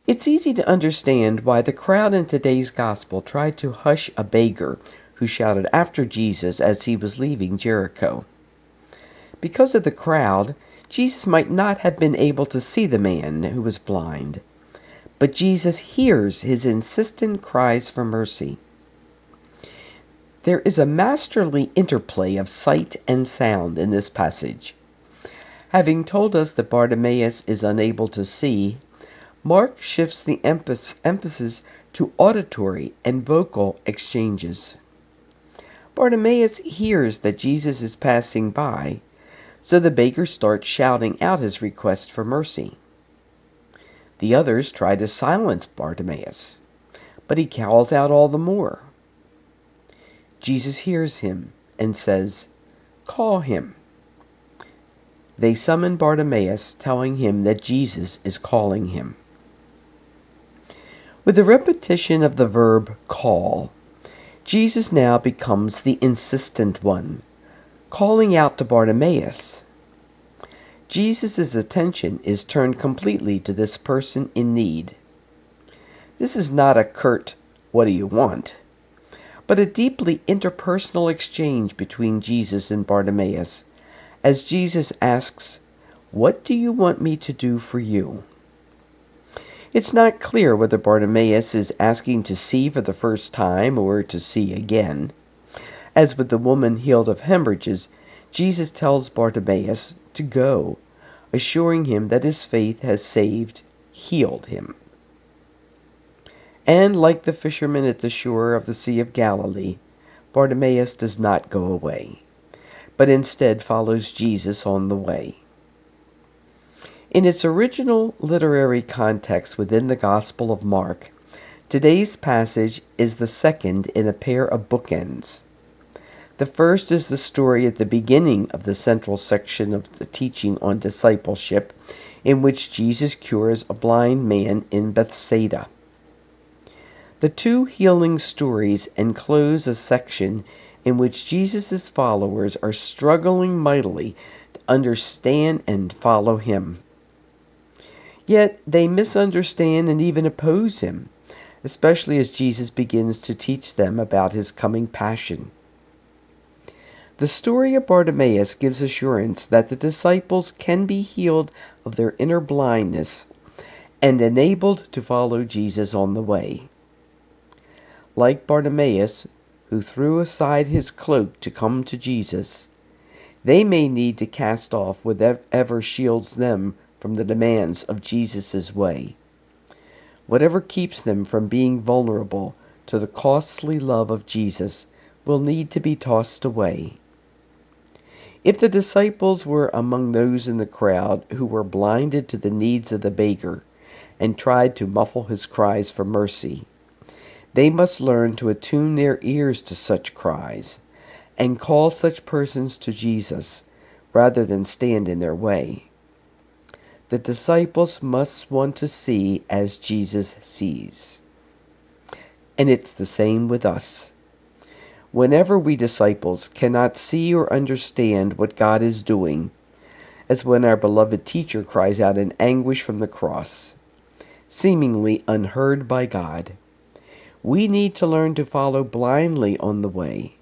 It's easy to understand why the crowd in today's gospel tried to hush a beggar who shouted after Jesus as he was leaving Jericho. Because of the crowd, Jesus might not have been able to see the man who was blind, but Jesus hears his insistent cries for mercy. There is a masterly interplay of sight and sound in this passage. Having told us that Bartimaeus is unable to see, Mark shifts the emphasis to auditory and vocal exchanges. Bartimaeus hears that Jesus is passing by, so the beggar starts shouting out his request for mercy. The others try to silence Bartimaeus, but he calls out all the more. Jesus hears him and says, "Call him." They summon Bartimaeus, telling him that Jesus is calling him. With the repetition of the verb call, Jesus now becomes the insistent one, calling out to Bartimaeus. Jesus' attention is turned completely to this person in need. This is not a curt, "What do you want?" but a deeply interpersonal exchange between Jesus and Bartimaeus, as Jesus asks, "What do you want me to do for you?" It's not clear whether Bartimaeus is asking to see for the first time or to see again. As with the woman healed of hemorrhages, Jesus tells Bartimaeus to go, assuring him that his faith has healed him. And like the fishermen at the shore of the Sea of Galilee, Bartimaeus does not go away, but instead follows Jesus on the way. In its original literary context within the Gospel of Mark, today's passage is the second in a pair of bookends. The first is the story at the beginning of the central section of the teaching on discipleship, in which Jesus cures a blind man in Bethsaida. The two healing stories enclose a section in which Jesus' followers are struggling mightily to understand and follow him. Yet they misunderstand and even oppose him, especially as Jesus begins to teach them about his coming passion. The story of Bartimaeus gives assurance that the disciples can be healed of their inner blindness and enabled to follow Jesus on the way. Like Bartimaeus, who threw aside his cloak to come to Jesus, they may need to cast off whatever shields them from the demands of Jesus' way. Whatever keeps them from being vulnerable to the costly love of Jesus will need to be tossed away. If the disciples were among those in the crowd who were blinded to the needs of the beggar and tried to muffle his cries for mercy, they must learn to attune their ears to such cries and call such persons to Jesus rather than stand in their way. The disciples must want to see as Jesus sees. And it's the same with us. Whenever we disciples cannot see or understand what God is doing, as when our beloved teacher cries out in anguish from the cross, seemingly unheard by God, we need to learn to follow blindly on the way,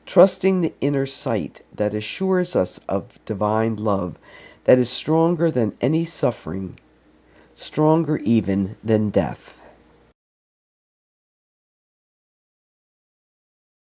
trusting the inner sight that assures us of divine love that is stronger than any suffering, stronger even than death.